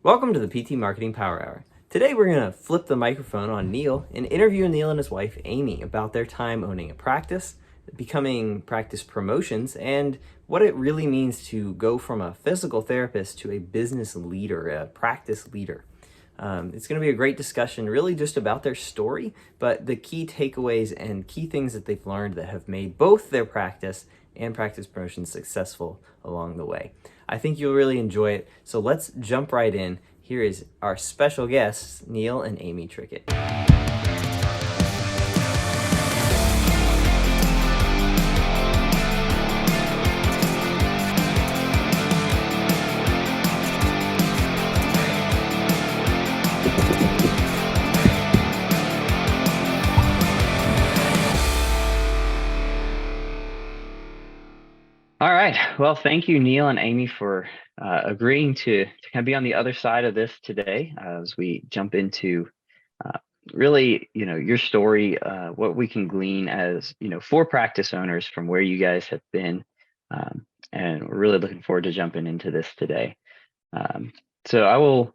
Welcome to the PT Marketing Power Hour. Today we're going to flip the microphone on Neil and interview Neil and his wife Amy about their time owning a practice, becoming practice promotions, and what it really means to go from a physical therapist to a business leader, a practice leader. It's going to be a great discussion really just about their story, but the key takeaways and key things that they've learned that have made both their practice and practice promotions successful along the way. I think you'll really enjoy it, so let's jump right in. Here is our special guests, Neil and Amy Trickett. All right. Well, thank you, Neil and Amy, for agreeing to kind of be on the other side of this today as we jump into really, your story, what we can glean as, for practice owners from where you guys have been. And we're really looking forward to jumping into this today. So I will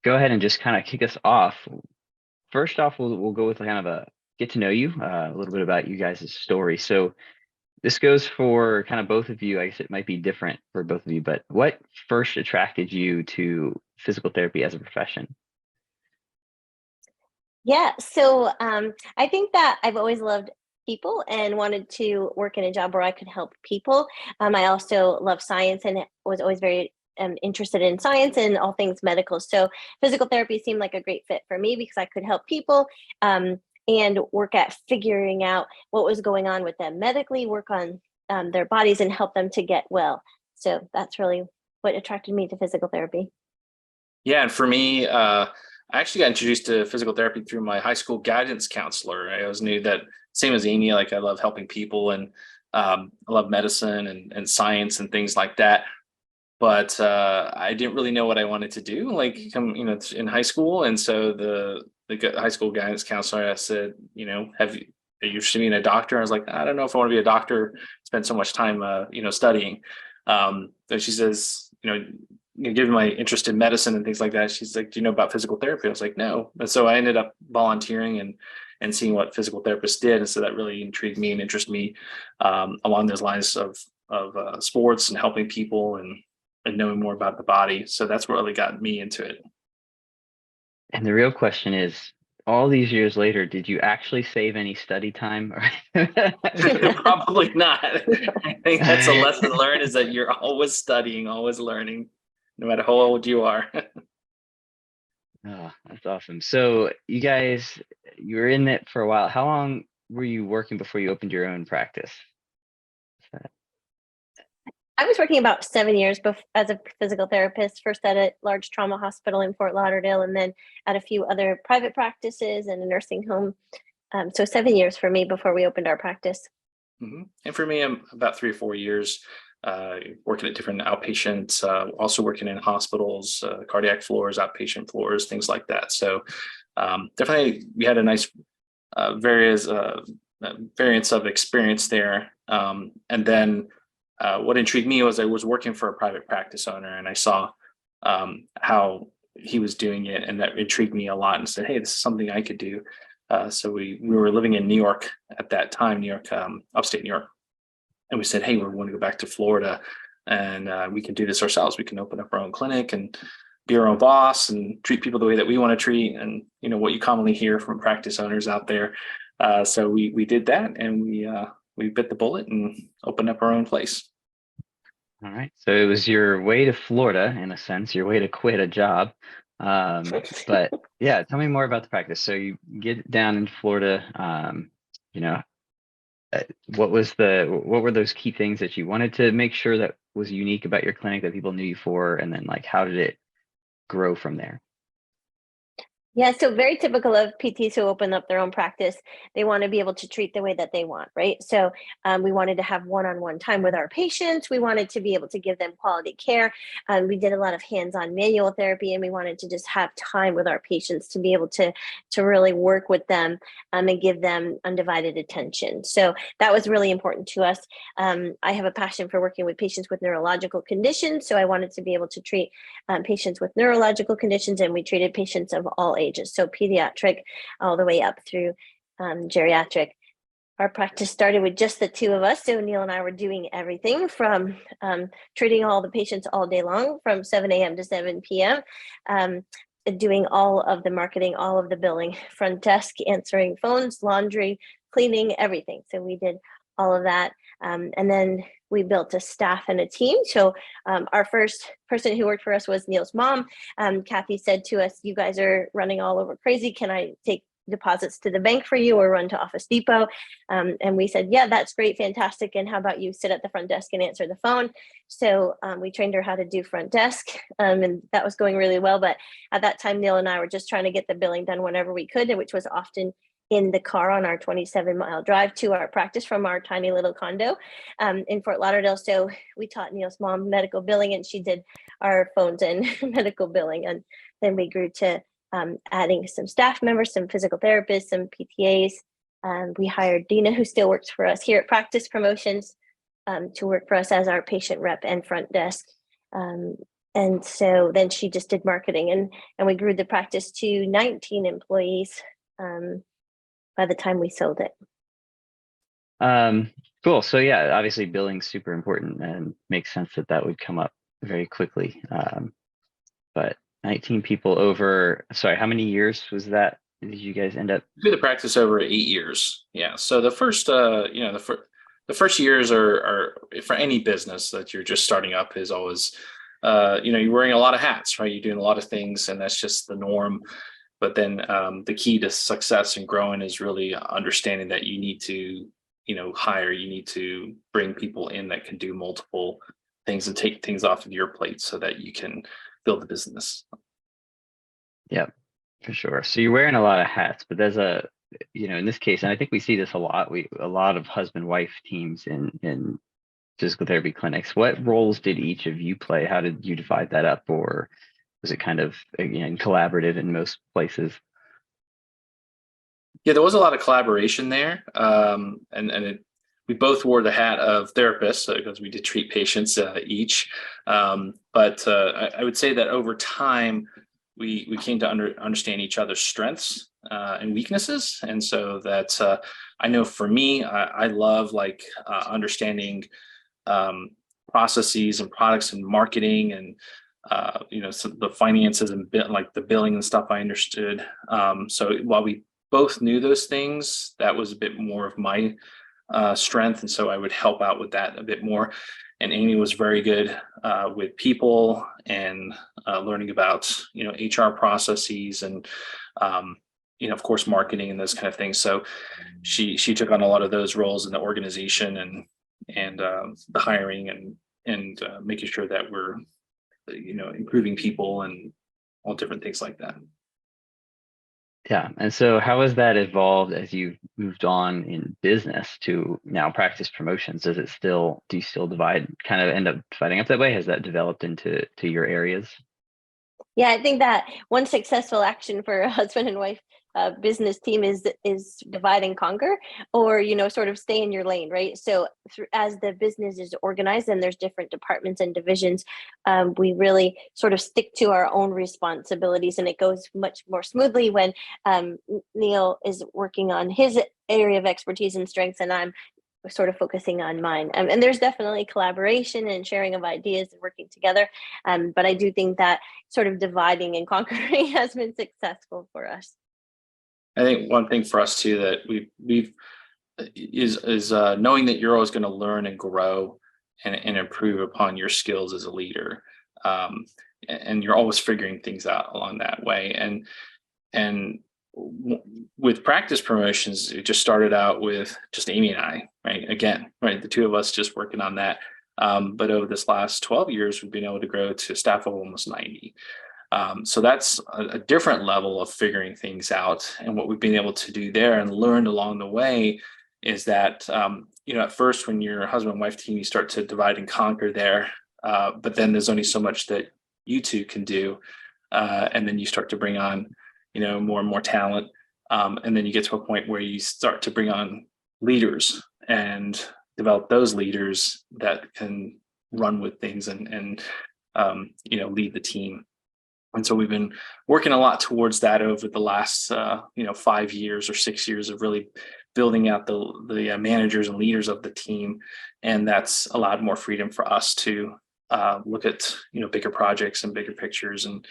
go ahead and just kind of kick us off. First off, we'll go with kind of a get to know you, a little bit about you guys' story. So this goes for kind of both of you. I guess it might be different for both of you, but what first attracted you to physical therapy as a profession? Yeah, so I think that I've always loved people and wanted to work in a job where I could help people. I also love science and was always very interested in science and all things medical. So physical therapy seemed like a great fit for me because I could help people and work at figuring out what was going on with them medically, work on their bodies and help them to get well. So that's really what attracted me to physical therapy. Yeah, and for me, I actually got introduced to physical therapy through my high school guidance counselor. I always knew that, same as Amy, like I love helping people and I love medicine and science and things like that. But I didn't really know what I wanted to do, like in high school. And so the high school guidance counselor, I said, have you are you interested in being a doctor? I was like, I don't know if I want to be a doctor. Spend so much time, studying. So she says, given my interest in medicine and things like that, she's like, do you know about physical therapy? I was like, no. And so I ended up volunteering and seeing what physical therapists did. And so that really intrigued me and interested me along those lines of sports and helping people and knowing more about the body. So that's what really got me into it. And the real question is, all these years later, did you actually save any study time? Probably not. I think that's a lesson learned, is that you're always studying, always learning, no matter how old you are. Oh, that's awesome. So you were in it for a while. How long were you working before you opened your own practice? I was working about 7 years as a physical therapist, first at a large trauma hospital in Fort Lauderdale, and then at a few other private practices and a nursing home. So 7 years for me before we opened our practice. And for me, I'm about 3 or 4 years working at different outpatients, also working in hospitals, cardiac floors, outpatient floors, things like that. So definitely we had a nice various variants of experience there. And then what intrigued me was I was working for a private practice owner, and I saw how he was doing it, and that intrigued me a lot. And said, "Hey, this is something I could do." So we were living in New York at that time, New York, upstate New York, and we said, "Hey, we want to go back to Florida, and we can do this ourselves. We can open up our own clinic and be our own boss and treat people the way that we want to treat." And what you commonly hear from practice owners out there. So we did that, and we bit the bullet and opened up our own place. All right. So it was your way to Florida, in a sense, your way to quit a job. But yeah, tell me more about the practice. So you get down in Florida. You know, what were those key things that you wanted to make sure that was unique about your clinic that people knew you for, and then like how did it grow from there? Yeah, so very typical of PTs who open up their own practice. They want to be able to treat the way that they want, right? So we wanted to have one-on-one time with our patients. We wanted to be able to give them quality care. We did a lot of hands-on manual therapy, and we wanted to just have time with our patients to be able to really work with them and give them undivided attention. So that was really important to us. I have a passion for working with patients with neurological conditions, so I wanted to be able to treat patients with neurological conditions, and we treated patients of all ages, so pediatric all the way up through geriatric. Our practice started with just the two of us, so Neil and I were doing everything from treating all the patients all day long from 7 a.m. to 7 p.m., doing all of the marketing, all of the billing, front desk, answering phones, laundry, cleaning, everything. So we did all of that. And then we built a staff and a team. So our first person who worked for us was Neil's mom. Kathy said to us, "You guys are running all over crazy. Can I take deposits to the bank for you or run to Office Depot?" And we said, "Yeah, that's great, fantastic. And how about you sit at the front desk and answer the phone?" So we trained her how to do front desk, and that was going really well. But at that time, Neil and I were just trying to get the billing done whenever we could, which was often in the car on our 27-mile drive to our practice from our tiny little condo in Fort Lauderdale. So we taught Neil's mom medical billing, and she did our phones and medical billing. And then we grew to adding some staff members, some physical therapists, some PTAs. We hired Dina, who still works for us here at Practice Promotions, to work for us as our patient rep and front desk. And so then she just did marketing, and we grew the practice to 19 employees by the time we sold it. Cool. So yeah, obviously billing's super important, and makes sense that that would come up very quickly. But 19 people over, sorry, how many years was that? Did you guys end up? We did the practice over 8 years. Yeah. So the first, the first years are for any business that you're just starting up is always, you're wearing a lot of hats, right? You're doing a lot of things, and that's just the norm. But then the key to success and growing is really understanding that you need to, hire, you need to bring people in that can do multiple things and take things off of your plate so that you can build the business. Yeah, for sure. So you're wearing a lot of hats, but there's a, in this case, and I think we see this a lot, a lot of husband-wife teams in physical therapy clinics. What roles did each of you play? How did you divide that up? Or was it kind of, again, collaborative in most places? Yeah, there was a lot of collaboration there. We both wore the hat of therapists because we did treat patients each. But I would say that over time, we came to understand each other's strengths and weaknesses. And so that I know for me, I love understanding processes and products and marketing and some the finances and the billing and stuff I understood. So while we both knew those things, that was a bit more of my strength. And so I would help out with that a bit more. And Amy was very good with people and learning about, HR processes and, of course, marketing and those kind of things. So she took on a lot of those roles in the organization and the hiring and making sure that we're, improving people and all different things like that. Yeah. And so how has that evolved as you've moved on in business to now Practice Promotions? Do you still kind of end up dividing up that way? Has that developed into your areas? Yeah, I think that one successful action for a husband and wife business team is divide and conquer, or sort of stay in your lane, right? So as the business is organized and there's different departments and divisions, we really sort of stick to our own responsibilities, and it goes much more smoothly when Neil is working on his area of expertise and strengths, and I'm sort of focusing on mine. And there's definitely collaboration and sharing of ideas and working together. But I do think that sort of dividing and conquering has been successful for us. I think one thing for us too that we've is knowing that you're always going to learn and grow and improve upon your skills as a leader, and you're always figuring things out along that way. And with Practice Promotions, it just started out with just Amy and I, right? Again, right, the two of us just working on that. But over this last 12 years, we've been able to grow to a staff of almost 90. So that's a different level of figuring things out. And what we've been able to do there and learned along the way is that, at first when you're a husband and wife team, you start to divide and conquer there. But then there's only so much that you two can do. And then you start to bring on, more and more talent. And then you get to a point where you start to bring on leaders and develop those leaders that can run with things and lead the team. And so we've been working a lot towards that over the last 5 years or 6 years of really building out the managers and leaders of the team, and that's allowed more freedom for us to look at bigger projects and bigger pictures, and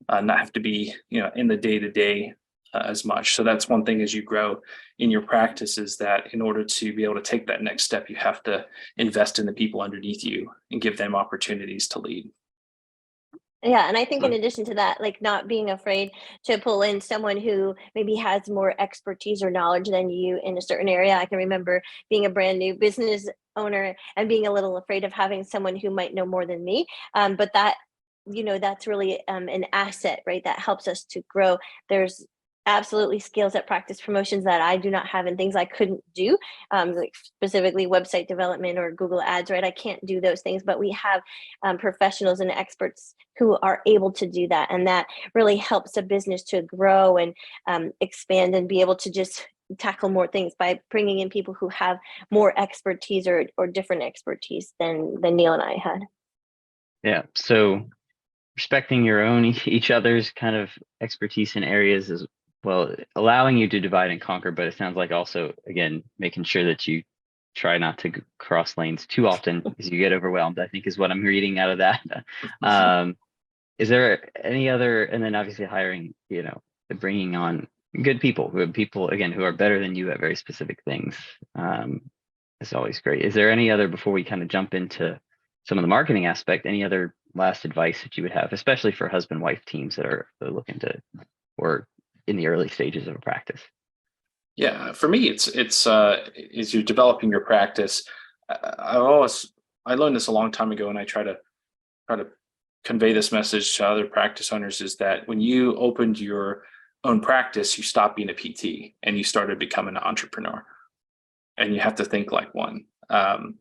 not have to be in the day to day as much. So that's one thing as you grow in your practice, is that in order to be able to take that next step, you have to invest in the people underneath you and give them opportunities to lead. Yeah, and I think in addition to that, like not being afraid to pull in someone who maybe has more expertise or knowledge than you in a certain area. I can remember being a brand new business owner and being a little afraid of having someone who might know more than me. But that, that's really an asset, right? That helps us to grow. There's absolutely skills at practice promotions that I do not have, and things I couldn't do, like specifically website development or Google ads, right? I can't do those things, but we have professionals and experts who are able to do that. And that really helps a business to grow and expand and be able to just tackle more things by bringing in people who have more expertise or different expertise than Neil and I had. Yeah. So respecting your own, each other's kind of expertise in areas as well, allowing you to divide and conquer, but it sounds like also, again, making sure that you try not to cross lanes too often because you get overwhelmed, I think is what I'm reading out of that. Is there any other, and then obviously hiring, bringing on good people again, who are better than you at very specific things, is always great. Is there any other, before we kind of jump into some of the marketing aspect, any other last advice that you would have, especially for husband-wife teams that are looking to, or in the early stages of a practice? Yeah, for me, it's as you're developing your practice. I learned this a long time ago, and I try to convey this message to other practice owners, is that when you opened your own practice, you stopped being a PT and you started becoming an entrepreneur, and you have to think like one.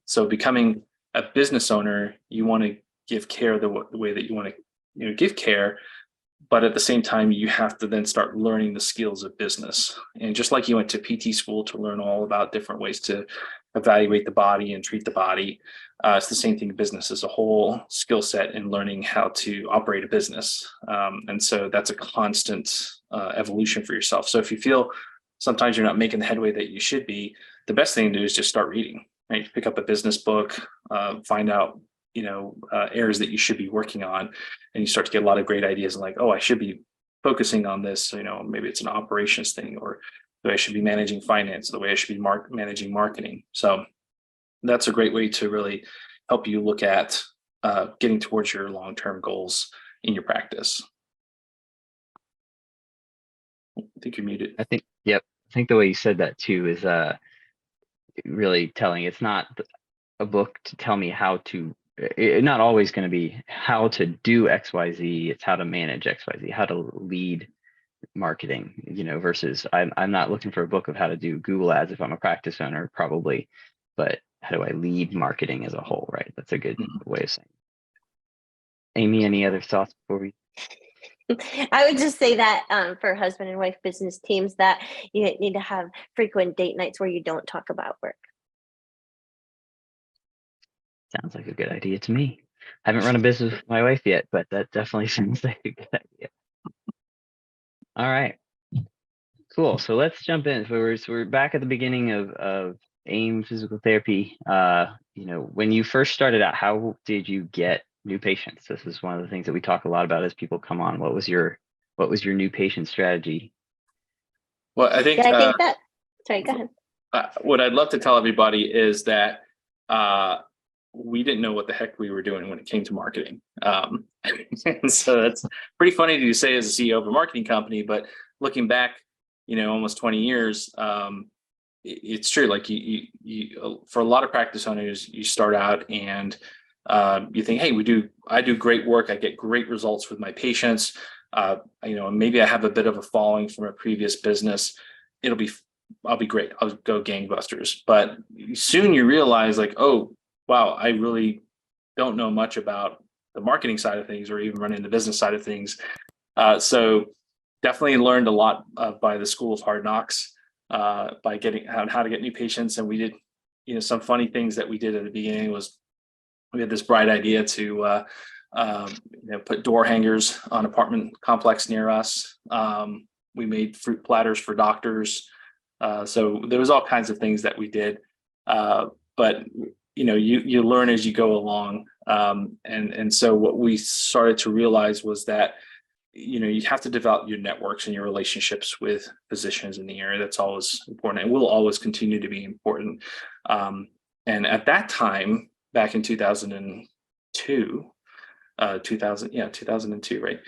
So becoming a business owner, you want to give care the way that you want to give care. But at the same time, you have to then start learning the skills of business. And just like you went to PT school to learn all about different ways to evaluate the body and treat the body, it's the same thing in business as a whole skill set in learning how to operate a business. And so that's a constant evolution for yourself. So if you feel sometimes you're not making the headway that you should be, the best thing to do is just start reading, right? Pick up a business book, find out areas that you should be working on, and you start to get a lot of great ideas, and like, oh, I should be focusing on this. Maybe it's an operations thing, or the way I should be managing finance, the way I should be managing marketing. So that's a great way to really help you look at getting towards your long-term goals in your practice. I think you're muted. Yep. I think the way you said that too is really telling. It's not a book to tell me how to, it's not always going to be how to do XYZ. It's how to manage XYZ, how to lead marketing, versus I'm not looking for a book of how to do Google ads if I'm a practice owner, probably, but how do I lead marketing as a whole, right? That's a good way of saying it. Amy, any other thoughts before we? I would just say that for husband and wife business teams, that you need to have frequent date nights where you don't talk about work. Sounds like a good idea to me. I haven't run a business with my wife yet, but that definitely seems like a good idea. All right, cool. So let's jump in. So we're back at the beginning of AIM Physical Therapy. When you first started out, how did you get new patients? This is one of the things that we talk a lot about as people come on. What was your new patient strategy? Well, I think that. Sorry, go ahead. What I'd love to tell everybody is that we didn't know what the heck we were doing when it came to marketing. And so that's pretty funny to say as a CEO of a marketing company, but looking back, almost 20 years, it's true. Like you for a lot of practice owners, you start out and You think, hey, I do great work. I get great results with my patients. Maybe I have a bit of a following from a previous business. I'll be great. I'll go gangbusters. But soon you realize like, oh, wow, I really don't know much about the marketing side of things or even running the business side of things. So definitely learned a lot by the School of Hard Knocks, by getting how to get new patients. And we did, some funny things that we did at the beginning was we had this bright idea to put door hangers on apartment complex near us. We made fruit platters for doctors. So there was all kinds of things that we did. But you learn as you go along. And so what we started to realize was that you have to develop your networks and your relationships with physicians in the area. That's always important and will always continue to be important. And at that time, back in 2002, 2002, right?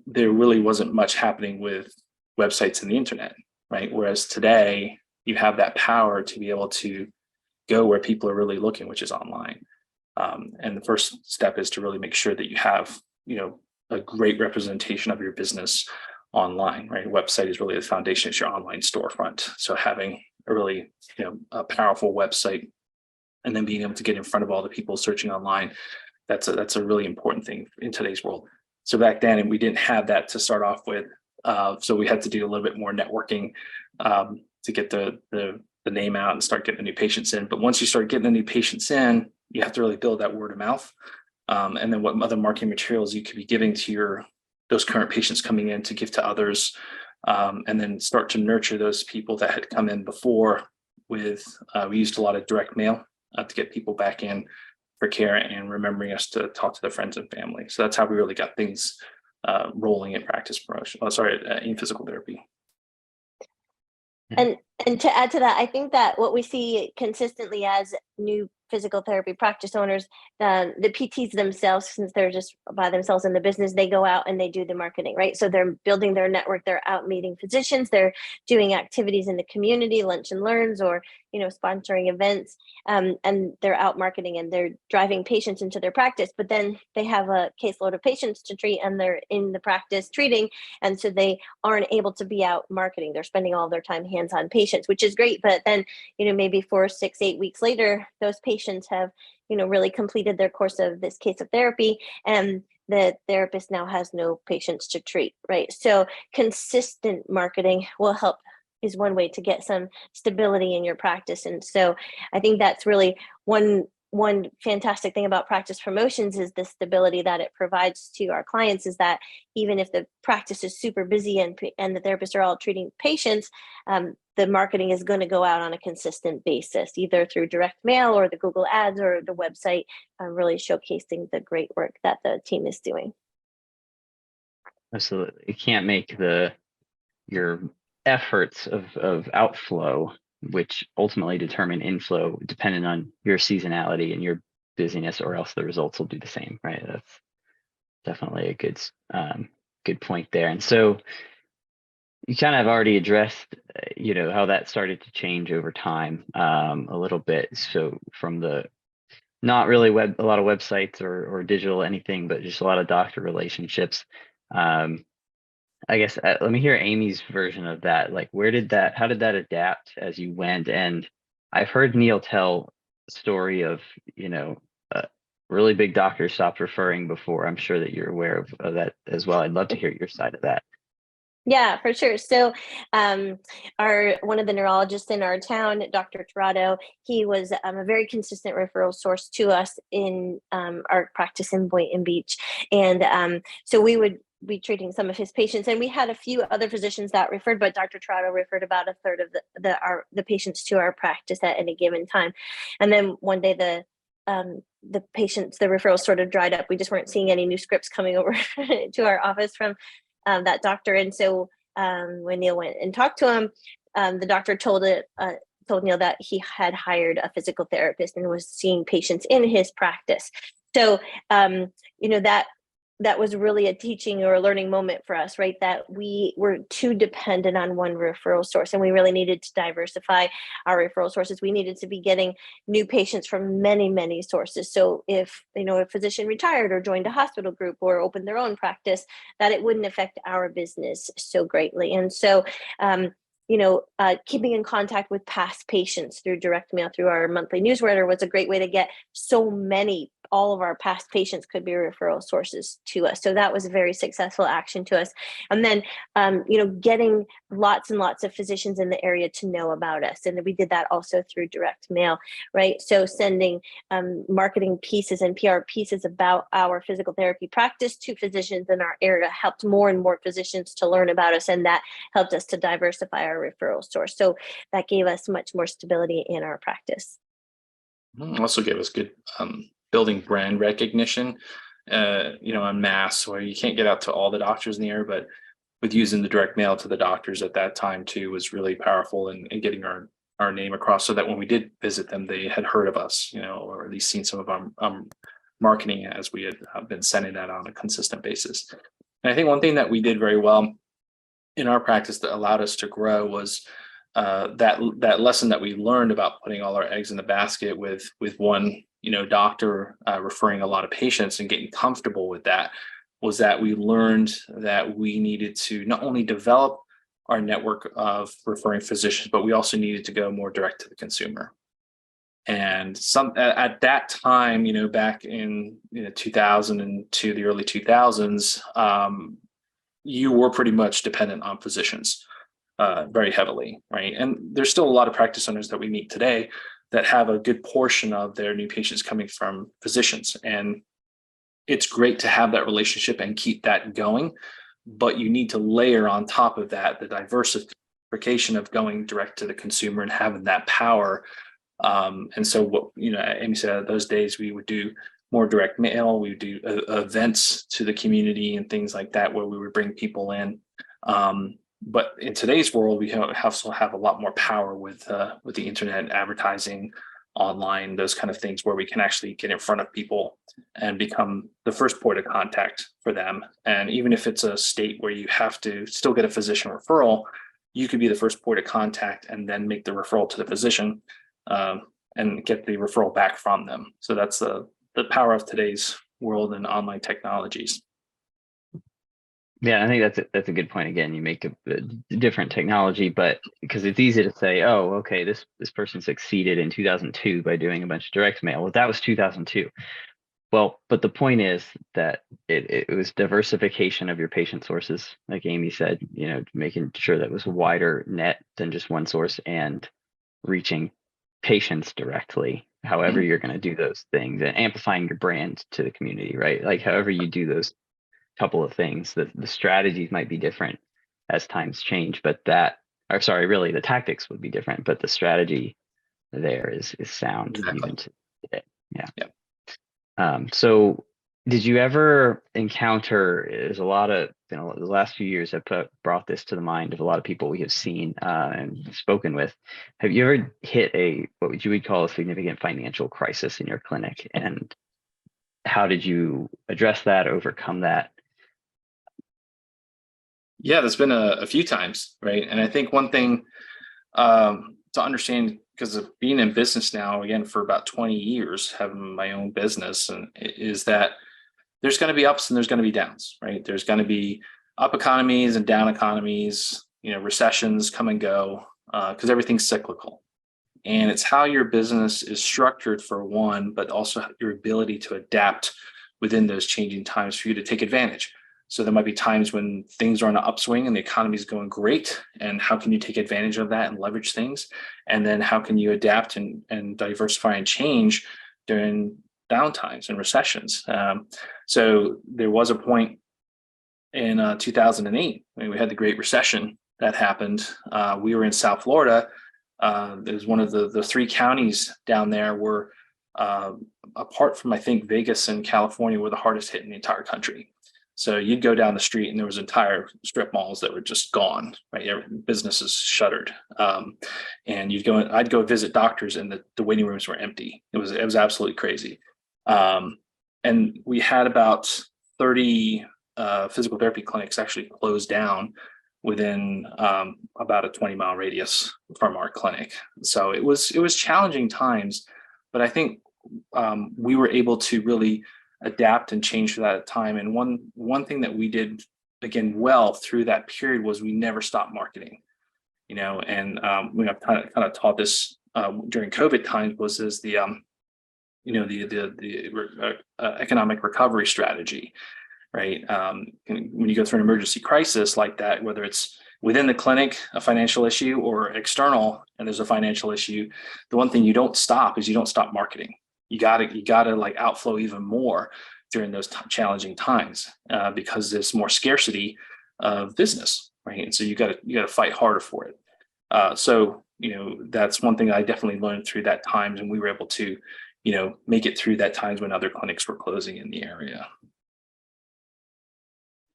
There really wasn't much happening with websites and the internet, right? Whereas today, you have that power to be able to go where people are really looking, which is online. And the first step is to really make sure that you have, a great representation of your business online, right? A website is really the foundation. It's your online storefront. So having a really, a powerful website and then being able to get in front of all the people searching online, that's a really important thing in today's world. So back then, we didn't have that to start off with. So we had to do a little bit more networking to get the name out and start getting the new patients in. But once you start getting the new patients in, you have to really build that word of mouth. And then what other marketing materials you could be giving to those current patients coming in to give to others, and then start to nurture those people that had come in before with, we used a lot of direct mail to get people back in for care and remembering us to talk to their friends and family. So that's how we really got things rolling in practice promotion. In physical therapy. And to add to that, I think that what we see consistently as new physical therapy practice owners, the PTs themselves, since they're just by themselves in the business, they go out and they do the marketing, right? So they're building their network, they're out meeting physicians, they're doing activities in the community, lunch and learns, or sponsoring events, and they're out marketing and they're driving patients into their practice. But then they have a caseload of patients to treat and they're in the practice treating, and so they aren't able to be out marketing. They're spending all their time hands-on patients, which is great, but then maybe 4, 6, 8 weeks later, those patients have really completed their course of this case of therapy, and the therapist now has no patients to treat, right? So consistent marketing will help, is one way to get some stability in your practice. And so I think that's really one fantastic thing about practice promotions is the stability that it provides to our clients, is that even if the practice is super busy and the therapists are all treating patients, the marketing is going to go out on a consistent basis, either through direct mail or the Google ads or the website, really showcasing the great work that the team is doing. Absolutely. You can't make your efforts of outflow, which ultimately determine inflow, dependent on your seasonality and your busyness, or else the results will do the same, right? That's definitely a good point there. And so you kind of already addressed, how that started to change over time a little bit. So from the not really a lot of websites or digital anything, but just a lot of doctor relationships. I guess let me hear Amy's version of that. Like, how did that adapt as you went? And I've heard Neil tell a story of, really big doctors stopped referring before. I'm sure that you're aware of that as well. I'd love to hear your side of that. Yeah, for sure. So one of the neurologists in our town, Dr. Torado, he was a very consistent referral source to us in our practice in Boynton Beach. And so we would be treating some of his patients, and we had a few other physicians that referred, but Dr. Torado referred about a third of the patients to our practice at any given time. And then one day the referrals sort of dried up. We just weren't seeing any new scripts coming over to our office from that doctor. And so when Neil went and talked to him, the doctor told Neil that he had hired a physical therapist and was seeing patients in his practice. So, that that was really a teaching or a learning moment for us, right? That we were too dependent on one referral source, and we really needed to diversify our referral sources. We needed to be getting new patients from many, many sources. So if, a physician retired or joined a hospital group or opened their own practice, that it wouldn't affect our business so greatly. And so, keeping in contact with past patients through direct mail, through our monthly newsletter, was a great way to get all of our past patients could be referral sources to us. So that was a very successful action to us. And then, getting lots and lots of physicians in the area to know about us. And we did that also through direct mail, right? So sending marketing pieces and PR pieces about our physical therapy practice to physicians in our area helped more and more physicians to learn about us. And that helped us to diversify our referral source. So that gave us much more stability in our practice. Also gave us good building brand recognition, en masse, where you can't get out to all the doctors in the area, but with using the direct mail to the doctors at that time too was really powerful in getting our name across, so that when we did visit them, they had heard of us, or at least seen some of our marketing, as we had been sending that on a consistent basis. And I think one thing that we did very well in our practice that allowed us to grow was that lesson that we learned about putting all our eggs in the basket with one doctor referring a lot of patients and getting comfortable with that, was that we learned that we needed to not only develop our network of referring physicians, but we also needed to go more direct to the consumer. And at that time, back in 2000 and to the early 2000s, you were pretty much dependent on physicians very heavily, right? And there's still a lot of practice owners that we meet today that have a good portion of their new patients coming from physicians. And it's great to have that relationship and keep that going, but you need to layer on top of that the diversification of going direct to the consumer and having that power. And so what, Amy said, those days we would do more direct mail, we would do events to the community and things like that, where we would bring people in. But in today's world, we also have a lot more power with the internet, advertising, online, those kind of things, where we can actually get in front of people and become the first point of contact for them. And even if it's a state where you have to still get a physician referral, you could be the first point of contact and then make the referral to the physician and get the referral back from them. So that's the power of today's world and online technologies. Yeah, I think that's a good point. Again, you make a different technology, but because it's easy to say, oh, okay, this person succeeded in 2002 by doing a bunch of direct mail. Well, that was 2002. Well, but the point is that it was diversification of your patient sources, like Amy said, making sure that it was a wider net than just one source, and reaching patients directly, however you're going to do those things, and amplifying your brand to the community, right? Like however you do those couple of things, the strategies might be different as times change, but really the tactics would be different, but the strategy there is sound. Exactly. Even today. Yeah. So did you ever encounter, there's a lot of, the last few years have brought this to the mind of a lot of people we have seen and spoken with. Have you ever hit what you would call a significant financial crisis in your clinic? And how did you address that, overcome that? Yeah, there's been a few times, right? And I think one thing to understand, because of being in business now, again, for about 20 years, having my own business, and is that there's going to be ups and there's going to be downs, right? There's going to be up economies and down economies, recessions come and go, because everything's cyclical. And it's how your business is structured, for one, but also your ability to adapt within those changing times for you to take advantage. So there might be times when things are on an upswing and the economy is going great. And how can you take advantage of that and leverage things? And then how can you adapt and diversify and change during downtimes and recessions? So there was a point in 2008, when we had the Great Recession that happened. We were in South Florida. It was one of the three counties down there were, apart from, I think, Vegas and California, were the hardest hit in the entire country. So you'd go down the street and there was entire strip malls that were just gone, right? Businesses shuttered. And I'd go visit doctors and the waiting rooms were empty. It was absolutely crazy. And we had about 30 physical therapy clinics actually closed down within about a 20-mile radius from our clinic. So it was challenging times, but I think we were able to really adapt and change for that time. And one thing that we did again well through that period was we never stopped marketing. And we have kind of taught this during COVID times was the economic recovery strategy, right? When you go through an emergency crisis like that, whether it's within the clinic, a financial issue, or external, and there's a financial issue, the one thing you don't stop is you don't stop marketing. You gotta like outflow even more during those challenging times because there's more scarcity of business, right? And so you gotta fight harder for it. So that's one thing I definitely learned through that times, and we were able to make it through that times when other clinics were closing in the area.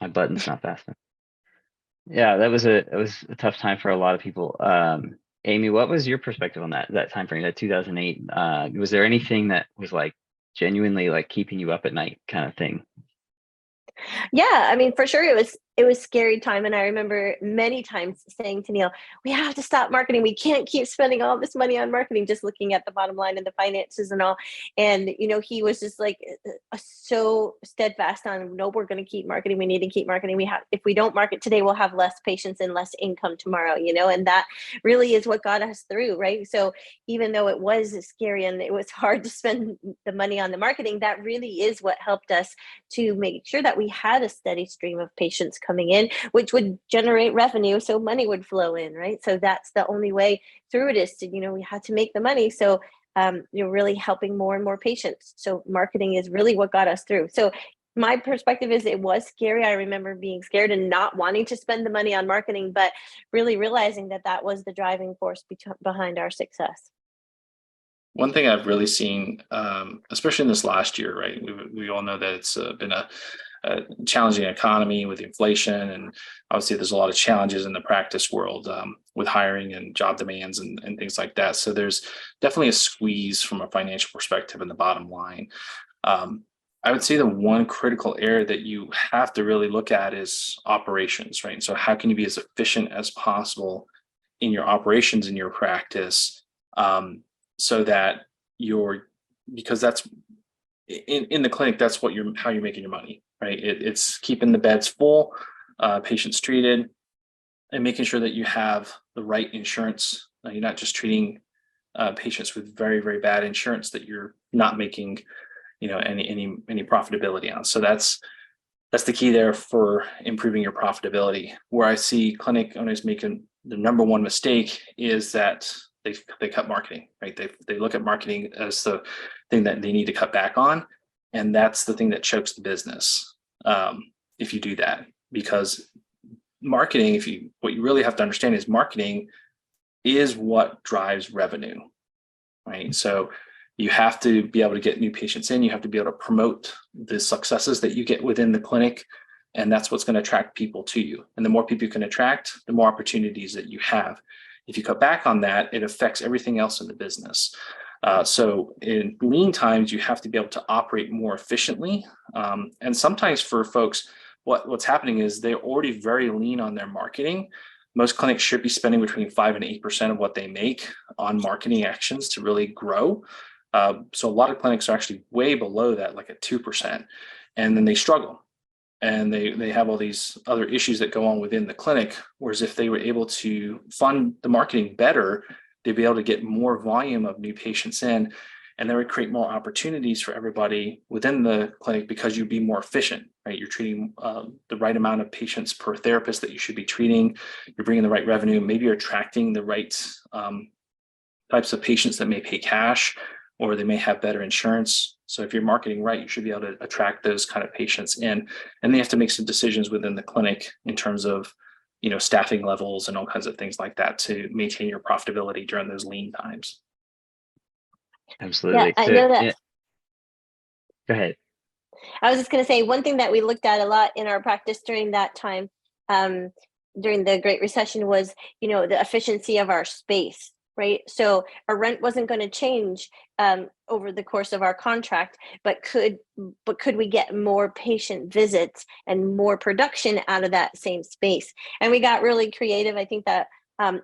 My button's not fast enough. Yeah, that was a tough time for a lot of people. Amy, what was your perspective on that time frame, that 2008? Was there anything that was like genuinely like keeping you up at night kind of thing? Yeah, I mean, for sure, it was scary time, and I remember many times saying to Neil, "We have to stop marketing. We can't keep spending all this money on marketing." Just looking at the bottom line and the finances and all, and he was just like so steadfast on, "No, we're going to keep marketing. We need to keep marketing. If we don't market today, we'll have less patients and less income tomorrow." And that really is what got us through, right? So even though it was scary and it was hard to spend the money on the marketing, that really is what helped us to make sure that we had a steady stream of patients coming in, which would generate revenue, so money would flow in, right? So that's the only way through it, is to we had to make the money, so you're really helping more and more patients. So marketing is really what got us through. So my perspective is, it was scary. I remember being scared and not wanting to spend the money on marketing, but really realizing that was the driving force behind our success. One thing I've really seen, especially in this last year, right? We all know that it's been a challenging economy with inflation, and obviously there's a lot of challenges in the practice world with hiring and job demands and things like that. So there's definitely a squeeze from a financial perspective in the bottom line. I would say the one critical area that you have to really look at is operations, right? And so how can you be as efficient as possible in your operations in your practice, so that because that's in the clinic, that's how you're making your money, right? It's keeping the beds full, patients treated, and making sure that you have the right insurance. You're not just treating patients with very, very bad insurance that you're not making, any profitability on. So that's the key there for improving your profitability. Where I see clinic owners making the number one mistake is that they cut marketing, right? They look at marketing as the thing that they need to cut back on, and that's the thing that chokes the business. If you do that, because marketing, what you really have to understand is marketing is what drives revenue, right? So you have to be able to get new patients in. You have to be able to promote the successes that you get within the clinic, and that's what's going to attract people to you. And the more people you can attract, the more opportunities that you have. If you cut back on that, it affects everything else in the business. So in lean times, you have to be able to operate more efficiently. And sometimes for folks, what's happening is they're already very lean on their marketing. Most clinics should be spending between 5 and 8% of what they make on marketing actions to really grow. So a lot of clinics are actually way below that, like at 2%, and then they struggle. And they have all these other issues that go on within the clinic. Whereas if they were able to fund the marketing better, they'd be able to get more volume of new patients in, and that would create more opportunities for everybody within the clinic, because you'd be more efficient, right? You're treating the right amount of patients per therapist that you should be treating. You're bringing the right revenue. Maybe you're attracting the right types of patients that may pay cash, or they may have better insurance. So if you're marketing right, you should be able to attract those kind of patients in. And they have to make some decisions within the clinic in terms of, staffing levels and all kinds of things like that to maintain your profitability during those lean times. Absolutely. Yeah, I know that. Yeah, go ahead. I was just going to say, one thing that we looked at a lot in our practice during that time, during the Great Recession, was, the efficiency of our space. right? So our rent wasn't going to change over the course of our contract, but could we get more patient visits and more production out of that same space? And we got really creative. I think that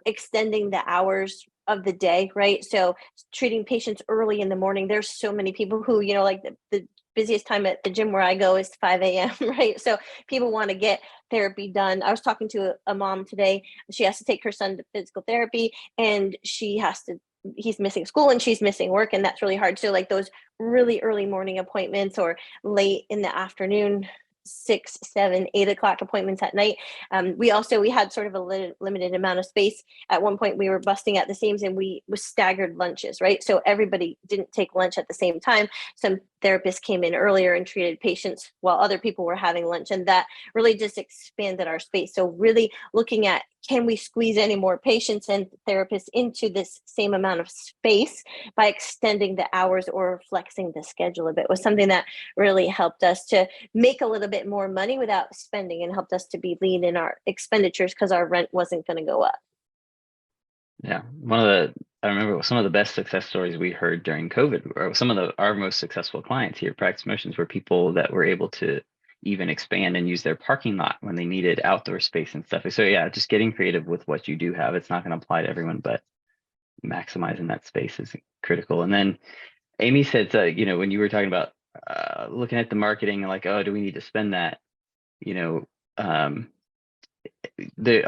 extending the hours of the day, right? So treating patients early in the morning. There's so many people who, like the busiest time at the gym where I go is 5 a.m., right? So people want to get therapy done. I was talking to a mom today. She has to take her son to physical therapy, and he's missing school and she's missing work, and that's really hard. So like those really early morning appointments or late in the afternoon, 6, 7, 8 o'clock appointments at night. We had sort of a limited amount of space. At one point we were busting at the seams, and we staggered lunches, right? So everybody didn't take lunch at the same time. Some therapists came in earlier and treated patients while other people were having lunch, and that really just expanded our space. So really looking at, can we squeeze any more patients and therapists into this same amount of space by extending the hours or flexing the schedule a bit, was something that really helped us to make a little bit more money without spending, and helped us to be lean in our expenditures because our rent wasn't going to go up. Yeah, I remember some of the best success stories we heard during COVID, or some of our most successful clients here at Practice Motions, were people that were able to even expand and use their parking lot when they needed outdoor space and stuff. So yeah, just getting creative with what you do have. It's not going to apply to everyone, but maximizing that space is critical. And then Amy said, when you were talking about looking at the marketing and like, oh, do we need to spend that? A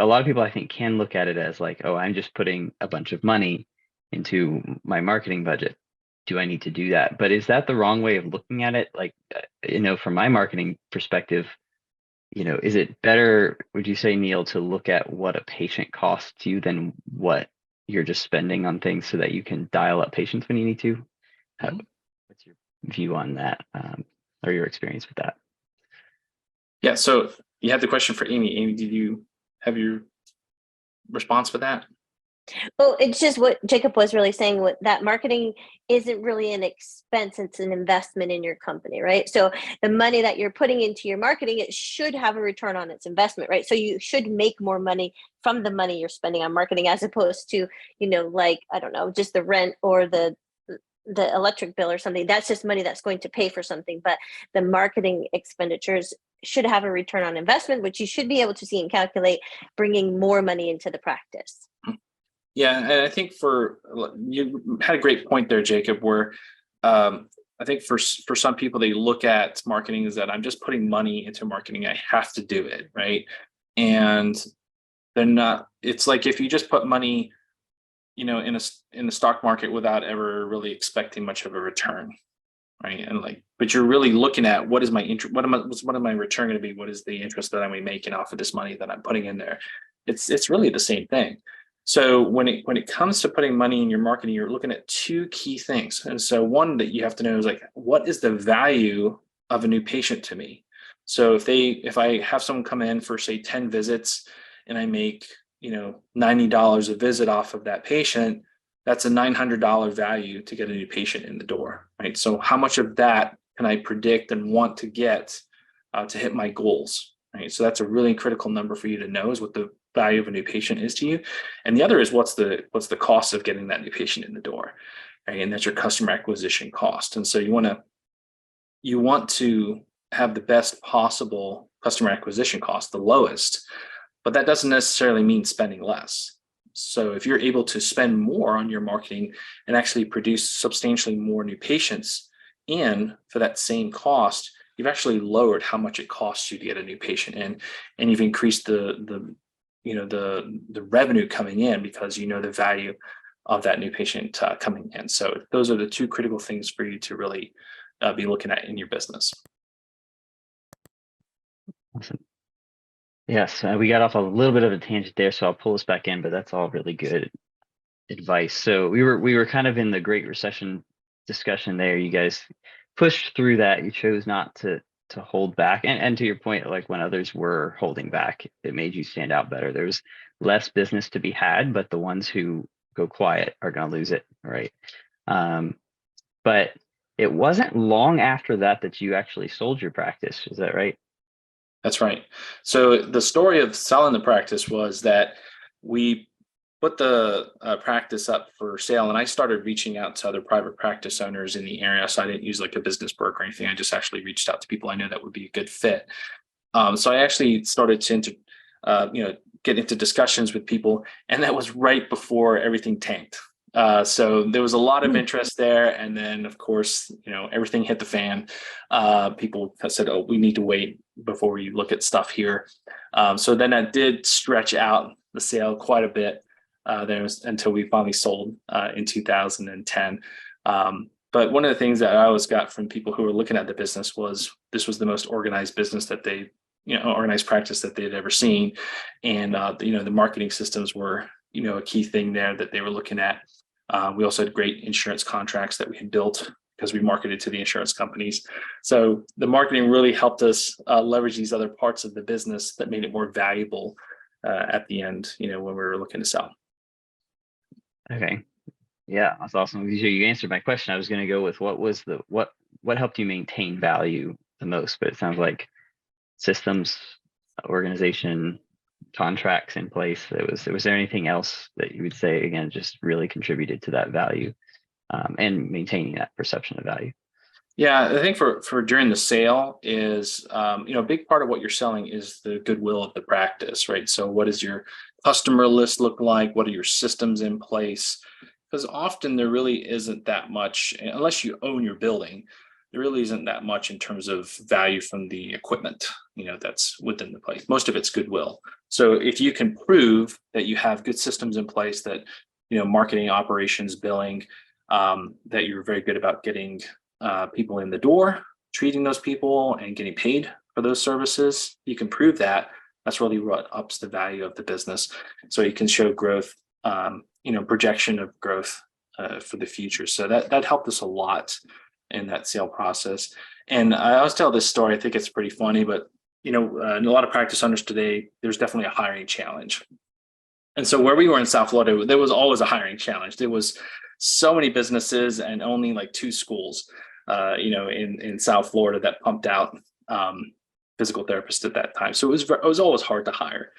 lot of people, I think, can look at it as like, oh, I'm just putting a bunch of money into my marketing budget. Do I need to do that? But is that the wrong way of looking at it? Like, from my marketing perspective, is it better, would you say, Neil, to look at what a patient costs you than what you're just spending on things so that you can dial up patients when you need to? What's your view on that, or your experience with that? Yeah, so you had the question for Amy. Amy, did you have your response for that? Well, it's just what Jacob was really saying, that marketing isn't really an expense, it's an investment in your company, right? So the money that you're putting into your marketing, it should have a return on its investment, right? So you should make more money from the money you're spending on marketing, as opposed to, like, I don't know, just the rent or the electric bill or something. That's just money that's going to pay for something. But the marketing expenditures should have a return on investment, which you should be able to see and calculate, bringing more money into the practice. Yeah, and I think you had a great point there, Jacob, where I think for some people, they look at marketing as that I'm just putting money into marketing, I have to do it, right? And they're not. It's like if you just put money, in the stock market without ever really expecting much of a return, right? And but you're really looking at, what is my interest? What am my return going to be? What is the interest that I'm making off of this money that I'm putting in there? It's really the same thing. So when it comes to putting money in your marketing, you're looking at two key things. And so one that you have to know is like, what is the value of a new patient to me? So if I have someone come in for, say, 10 visits and I make, $90 a visit off of that patient, that's a $900 value to get a new patient in the door, right? So how much of that can I predict and want to get to hit my goals, right? So that's a really critical number for you to know, is what the value of a new patient is to you. And the other is what's the cost of getting that new patient in the door, right? And that's your customer acquisition cost. And so you want to have the best possible customer acquisition cost, the lowest, but that doesn't necessarily mean spending less. So if you're able to spend more on your marketing and actually produce substantially more new patients in for that same cost, you've actually lowered how much it costs you to get a new patient in, and you've increased the revenue coming in, because the value of that new patient coming in. So those are the two critical things for you to really be looking at in your business. Awesome. Yes, we got off a little bit of a tangent there, so I'll pull us back in, but that's all really good advice. So we were kind of in the Great Recession discussion there. You guys pushed through that. You chose not to hold back, and to your point, like when others were holding back, it made you stand out better. There's less business to be had, but the ones who go quiet are going to lose it, right? But it wasn't long after that you actually sold your practice. Is that right? That's right. So the story of selling the practice was that we put the practice up for sale, and I started reaching out to other private practice owners in the area. So I didn't use like a business broker or anything. I just actually reached out to people I knew that would be a good fit. So I actually started to get into discussions with people, and that was right before everything tanked. So there was a lot of interest there, and then of course, everything hit the fan. People have said, "Oh, we need to wait before we look at stuff here." So then that did stretch out the sale quite a bit. Until we finally sold in 2010. But one of the things that I always got from people who were looking at the business was this was the most organized business that they, organized practice that they had ever seen. And, the marketing systems were, a key thing there that they were looking at. We also had great insurance contracts that we had built because we marketed to the insurance companies. So the marketing really helped us leverage these other parts of the business that made it more valuable at the end, when we were looking to sell. Okay. Yeah, that's awesome. You answered my question. I was going to go with what helped you maintain value the most, but it sounds like systems, organization, contracts in place. Was there anything else that you would say, again, just really contributed to that value and maintaining that perception of value? Yeah, I think for during the sale is, a big part of what you're selling is the goodwill of the practice, right? So what does your customer list look like? What are your systems in place? Because often there really isn't that much, unless you own your building, there really isn't that much in terms of value from the equipment, that's within the place. Most of it's goodwill. So if you can prove that you have good systems in place, that, marketing, operations, billing, that you're very good about getting people in the door, treating those people and getting paid for those services, you can prove that. That's really what ups the value of the business. So you can show growth, projection of growth for the future. So that helped us a lot in that sale process. And I always tell this story. I think it's pretty funny, but in a lot of practice owners today, there's definitely a hiring challenge. And so where we were in South Florida, there was always a hiring challenge. There was so many businesses and only like 2 schools, in South Florida that pumped out physical therapists at that time. So it was always hard to hire.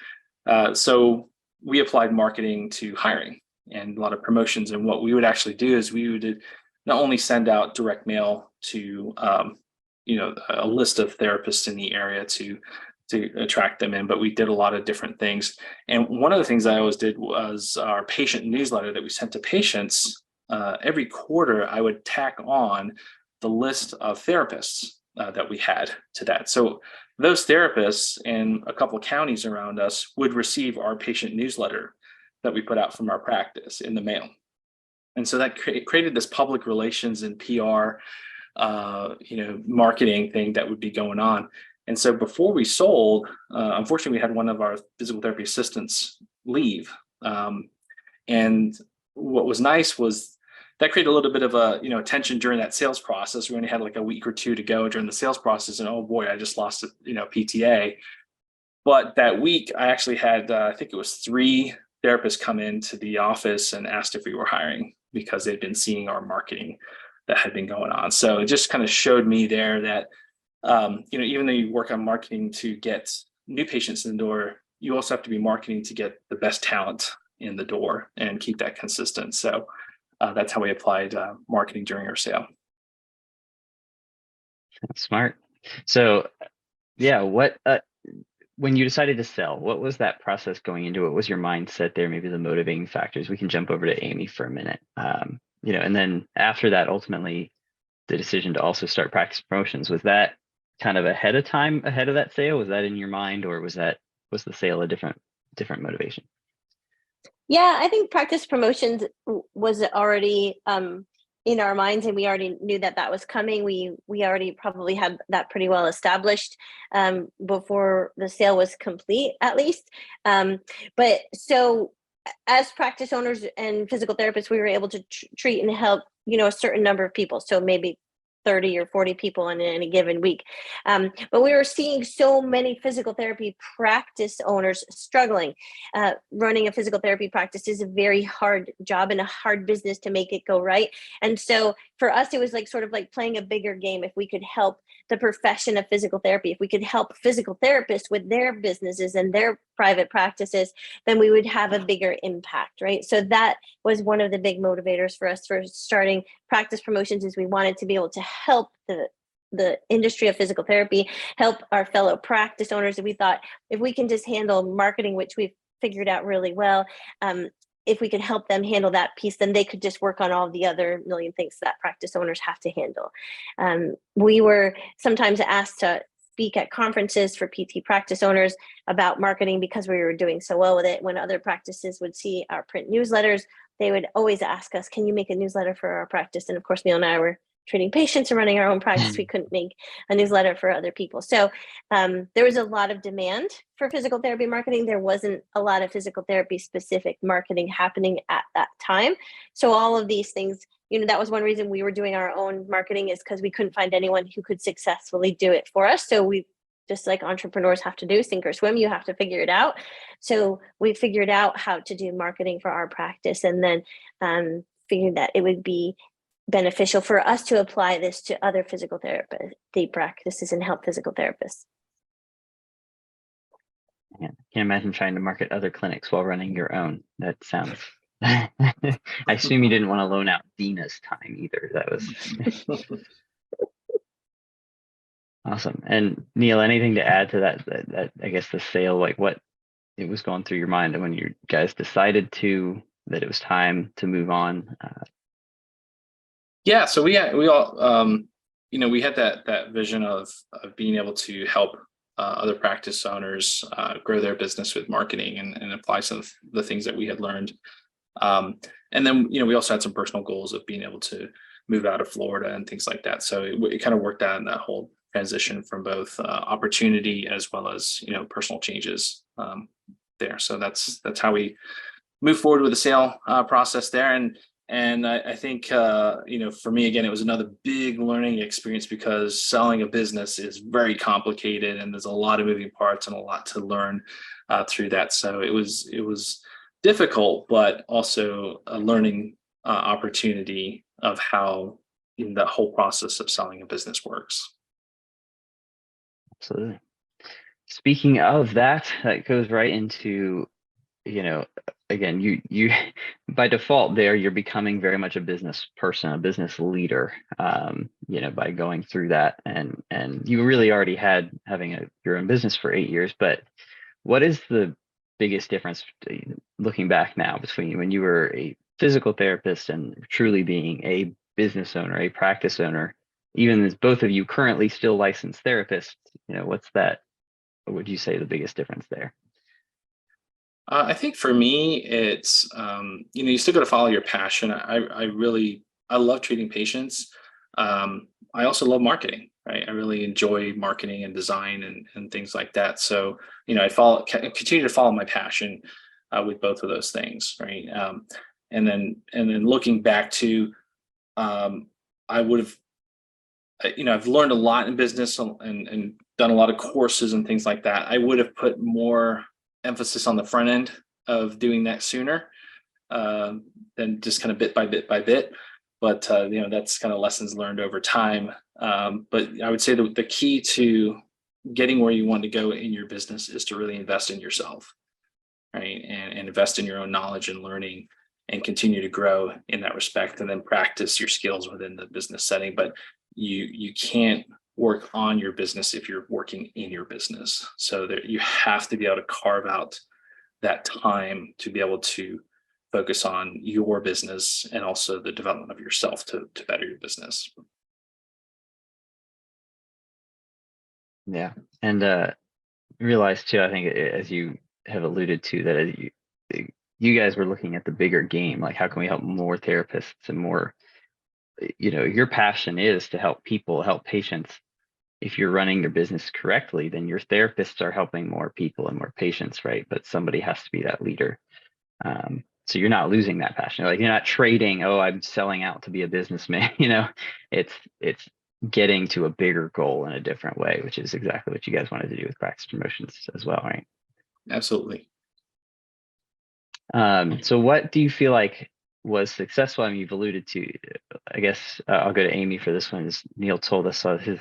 So we applied marketing to hiring and a lot of promotions. And what we would actually do is we would not only send out direct mail to, a list of therapists in the area to attract them in, but we did a lot of different things. And one of the things I always did was our patient newsletter that we sent to patients. Every quarter, I would tack on the list of therapists that we had to that. So those therapists in a couple of counties around us would receive our patient newsletter that we put out from our practice in the mail. And so that created this public relations and PR, marketing thing that would be going on. And so before we sold, unfortunately, we had one of our physical therapy assistants leave. And what was nice was that created a little bit of a tension during that sales process. We only had like a week or 2 to go during the sales process, and oh boy, I just lost PTA. But that week, I actually had I think it was 3 therapists come into the office and asked if we were hiring because they'd been seeing our marketing that had been going on. So it just kind of showed me there that even though you work on marketing to get new patients in the door, you also have to be marketing to get the best talent in the door and keep that consistent. So that's how we applied marketing during our sale. That's smart. So yeah, when you decided to sell, what was that process going into it? What was your mindset there? Maybe the motivating factors. We can jump over to Amy for a minute. And then after that, ultimately the decision to also start practice promotions, was that kind of ahead of that sale? Was that in your mind, or was the sale a different motivation? Yeah, I think practice promotions was already in our minds, and we already knew that was coming. We already probably had that pretty well established before the sale was complete, at least. But so as practice owners and physical therapists, we were able to treat and help, a certain number of people. So maybe 30 or 40 people in any given week. But we were seeing so many physical therapy practice owners struggling. Running a physical therapy practice is a very hard job and a hard business to make it go right. And so for us, it was sort of like playing a bigger game. If we could help the profession of physical therapy. If we could help physical therapists with their businesses and their private practices, then we would have a bigger impact, right? So that was one of the big motivators for us for starting Practice Promotions, is we wanted to be able to help the industry of physical therapy, help our fellow practice owners. And we thought, if we can just handle marketing, which we've figured out really well, if we could help them handle that piece, then they could just work on all the other million things that practice owners have to handle. We were sometimes asked to speak at conferences for PT practice owners about marketing because we were doing so well with it. When other practices would see our print newsletters, they would always ask us, can you make a newsletter for our practice? And of course, Neil and I were treating patients and running our own practice. We couldn't make a newsletter for other people. So there was a lot of demand for physical therapy marketing. There wasn't a lot of physical therapy specific marketing happening at that time. So all of these things, that was one reason we were doing our own marketing, is because we couldn't find anyone who could successfully do it for us. So we, just like entrepreneurs have to do, sink or swim, you have to figure it out. So we figured out how to do marketing for our practice, and then figured that it would be beneficial for us to apply this to other physical therapy practices and help physical therapists. Yeah, can't imagine trying to market other clinics while running your own. That sounds. I assume you didn't want to loan out Dina's time either. That was awesome. And Neil, anything to add to that I guess the sale, like what it was going through your mind when you guys decided that it was time to move on? Yeah, so we all we had that vision of being able to help other practice owners grow their business with marketing and apply some of the things that we had learned. And then we also had some personal goals of being able to move out of Florida and things like that. So it kind of worked out in that whole transition from both opportunity as well as personal changes there. So that's how we move forward with the sale process there. And I think, for me, again, it was another big learning experience, because selling a business is very complicated and there's a lot of moving parts and a lot to learn through that. So it was difficult, but also a learning opportunity of how the whole process of selling a business works. Absolutely. Speaking of that goes right into, again, you by default there, you're becoming very much a business person, a business leader, by going through that. And you really already had having your own business for 8 years. But what is the biggest difference looking back now between when you were a physical therapist and truly being a business owner, a practice owner, even as both of you currently still licensed therapists? What's that? What would you say the biggest difference there? I think for me, it's, you still got to follow your passion. I love treating patients. I also love marketing, right? I really enjoy marketing and design and things like that. So, I continue to follow my passion with both of those things, right? And then looking back to, I would have, I've learned a lot in business and done a lot of courses and things like that. I would have put more emphasis on the front end of doing that sooner than just kind of bit by bit. But that's kind of lessons learned over time. But I would say the key to getting where you want to go in your business is to really invest in yourself, right? And invest in your own knowledge and learning, and continue to grow in that respect, and then practice your skills within the business setting. But you can't work on your business if you're working in your business. So that you have to be able to carve out that time to be able to focus on your business and also the development of yourself to better your business. Yeah. And realize too, I think, as you have alluded to, that you guys were looking at the bigger game, like how can we help more therapists and more, your passion is to help people, help patients. If you're running your business correctly, then your therapists are helping more people and more patients, right? But somebody has to be that leader. So you're not losing that passion. Like, you're not trading, I'm selling out to be a businessman. It's getting to a bigger goal in a different way, which is exactly what you guys wanted to do with Practice Promotions as well, right? Absolutely. So what do you feel like was successful? I mean, you've alluded to, I guess I'll go to Amy for this one. As Neil told us his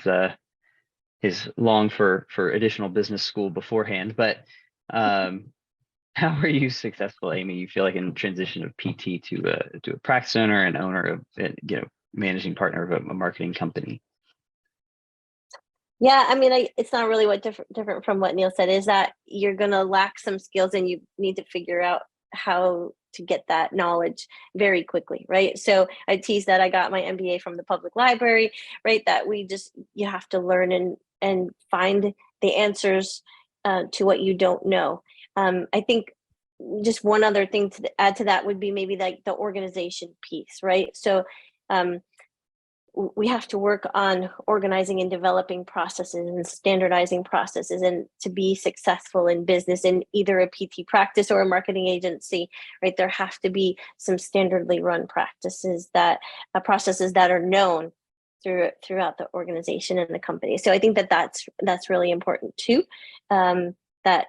his long for additional business school beforehand. But how are you successful, Amy? You feel like in transition of PT to a practice owner and owner of, managing partner of a marketing company? Yeah, I mean, it's not really what different from what Neil said, is that you're going to lack some skills and you need to figure out how to get that knowledge very quickly, right? So I tease that I got my MBA from the public library, right? That you have to learn and find the answers to what you don't know. I think just one other thing to add to that would be maybe like the organization piece, right? So we have to work on organizing and developing processes and standardizing processes, and to be successful in business in either a PT practice or a marketing agency, right? There have to be some standardly run processes that are known throughout the organization and the company. So I think that's really important too. That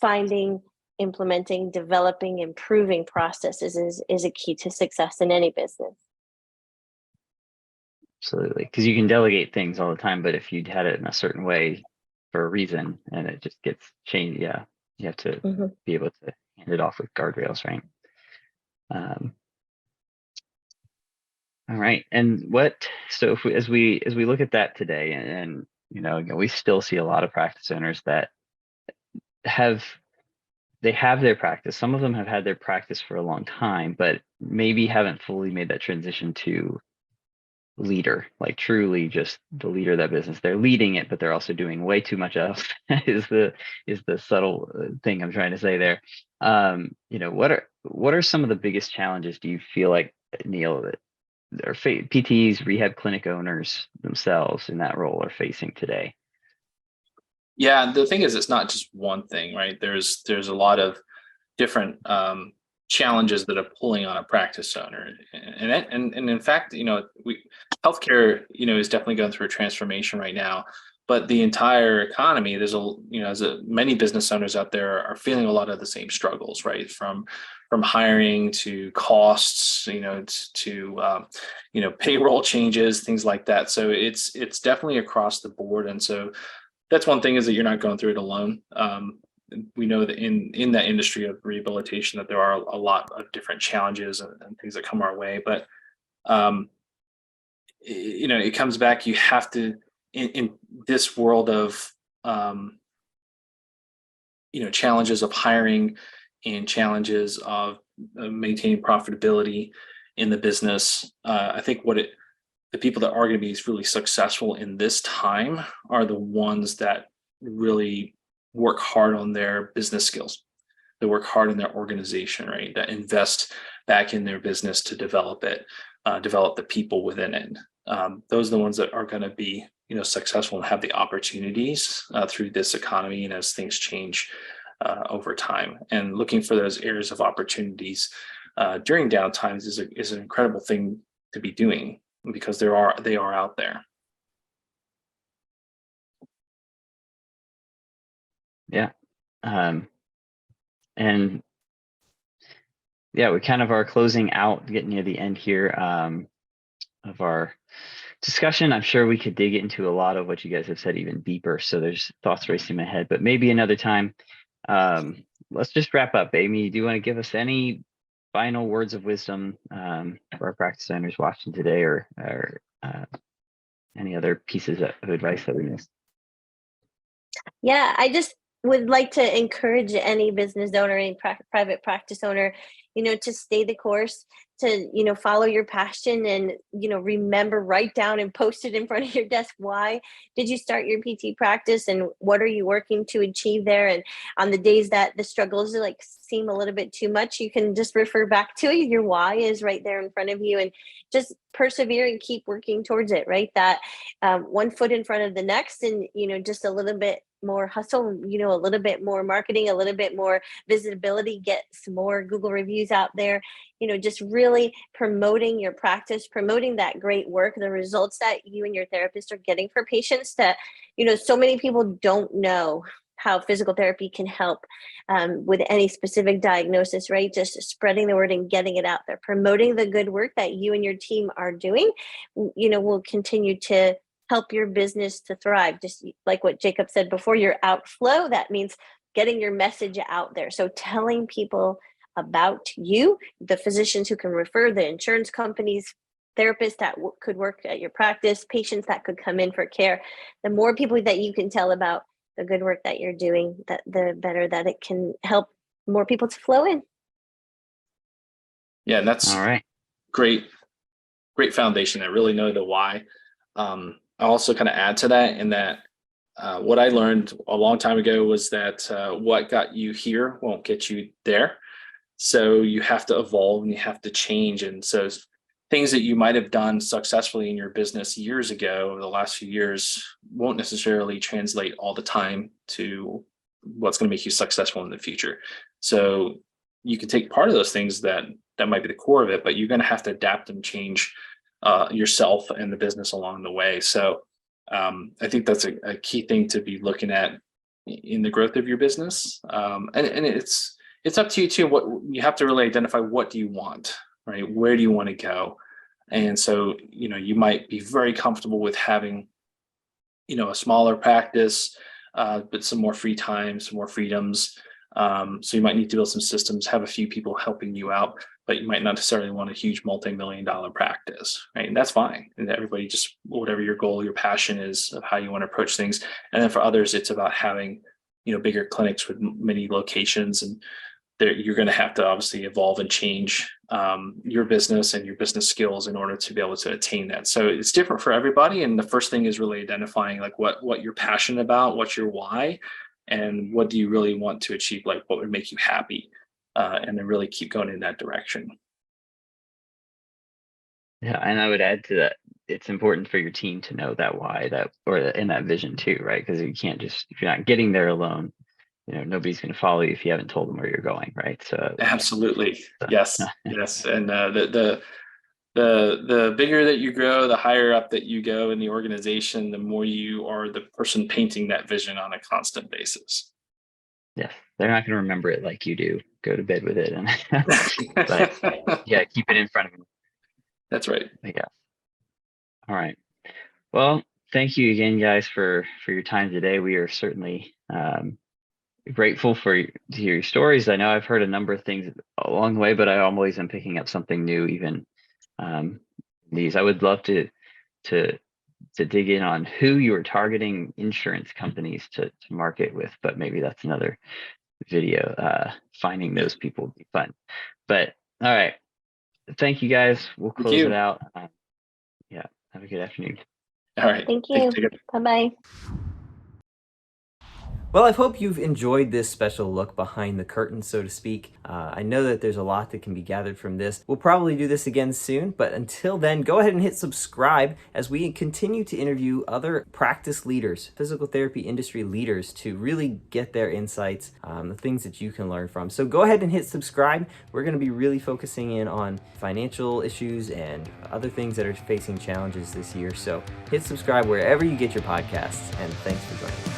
finding, implementing, developing, improving processes is a key to success in any business. Absolutely, because you can delegate things all the time, but if you'd had it in a certain way for a reason and it just gets changed, you have to be able to hand it off with guardrails, right? All right, and so as we look at that today, and we still see a lot of practice owners that have their practice. Some of them have had their practice for a long time, but maybe haven't fully made that transition to leader, like truly just the leader of that business. They're leading it, but they're also doing way too much else. is the subtle thing I'm trying to say there. What are some of the biggest challenges do you feel like, Neil, that or PTs, rehab clinic owners themselves in that role are facing today? Yeah, the thing is, it's not just one thing, right? There's a lot of different challenges that are pulling on a practice owner, and in fact, healthcare, is definitely going through a transformation right now. But the entire economy, there's many business owners out there are feeling a lot of the same struggles, right? From hiring to costs, to payroll changes, things like that. So it's definitely across the board, and so that's one thing, is that you're not going through it alone. We know that in that industry of rehabilitation that there are a lot of different challenges and things that come our way, but it comes back. You have to, in this world of challenges of hiring and challenges of maintaining profitability in the business. I think the people that are going to be really successful in this time are the ones that really work hard on their business skills. They work hard in their organization, right? That invest back in their business to develop it, develop the people within it. Those are the ones that are going to be, successful and have the opportunities through this economy and as things change over time. And looking for those areas of opportunities during downtimes is an incredible thing to be doing, because they are out there. Yeah. And yeah, we kind of are closing out, getting near the end here of our discussion. I'm sure we could dig into a lot of what you guys have said even deeper. So there's thoughts racing in my head, but maybe another time. Let's just wrap up. Amy, do you want to give us any final words of wisdom for our practice owners watching today, or any other pieces of advice that we missed? Yeah, I just would like to encourage any business owner, any private practice owner, to stay the course, to, follow your passion, and, remember, write down and post it in front of your desk. Why did you start your PT practice, and what are you working to achieve there? And on the days that the struggles seem a little bit too much, you can just refer back to it. Your why is right there in front of you, and just persevere and keep working towards it, right? That one foot in front of the next, and, just a little bit more hustle, a little bit more marketing, a little bit more visibility, get some more Google reviews out there, just really promoting your practice, promoting that great work, the results that you and your therapist are getting for patients. That, so many people don't know how physical therapy can help with any specific diagnosis, right? Just spreading the word and getting it out there, promoting the good work that you and your team are doing, will continue to help your business to thrive. Just like what Jacob said before, your outflow, that means getting your message out there. So telling people about you, the physicians who can refer, the insurance companies, therapists that could work at your practice, patients that could come in for care. The more people that you can tell about the good work that you're doing, that the better that it can help more people to flow in. Yeah, that's All right. great foundation. I really know the why. I also kind of add to that in that what I learned a long time ago was that what got you here won't get you there. So you have to evolve and you have to change. And so things that you might have done successfully in your business years ago, over the last few years, won't necessarily translate all the time to what's going to make you successful in the future. So you can take part of those things that might be the core of it, but you're going to have to adapt and change yourself and the business along the way. So I think that's a key thing to be looking at in the growth of your business. And it's up to you too. What you have to really identify, what do you want, right? Where do you want to go? And so, you might be very comfortable with having, a smaller practice, but some more free time, some more freedoms. So you might need to build some systems, have a few people helping you out, but you might not necessarily want a huge multi-million-dollar practice, right? And that's fine. And everybody just, whatever your goal, your passion is of how you want to approach things. And then for others, it's about having, bigger clinics with many locations, and you're going to have to obviously evolve and change your business and your business skills in order to be able to attain that. So it's different for everybody. And the first thing is really identifying like what you're passionate about, what's your why, and what do you really want to achieve, like what would make you happy, and then really keep going in that direction. Yeah, and I would add to that, it's important for your team to know that why, in that vision too, right? Because you can't if you're not getting there alone, nobody's going to follow you if you haven't told them where you're going, right? So absolutely, yes, yes, and the bigger that you grow, the higher up that you go in the organization, the more you are the person painting that vision on a constant basis. Yes, they're not going to remember it like you do. Go to bed with it, and but yeah, keep it in front of them. That's right. Yeah. All right. Well, thank you again, guys, for your time today. We are certainly grateful to hear your stories. I know I've heard a number of things along the way, but I always am picking up something new, even these. I would love to dig in on who you are targeting insurance companies to market with, but maybe that's another video. Finding those people would be fun. But all right. Thank you, guys. We'll close it out. Yeah. Have a good afternoon. All right. Thank you. Bye-bye. Well, I hope you've enjoyed this special look behind the curtain, so to speak. I know that there's a lot that can be gathered from this. We'll probably do this again soon, but until then, go ahead and hit subscribe as we continue to interview other practice leaders, physical therapy industry leaders, to really get their insights, the things that you can learn from. So go ahead and hit subscribe. We're going to be really focusing in on financial issues and other things that are facing challenges this year. So hit subscribe wherever you get your podcasts, and thanks for joining.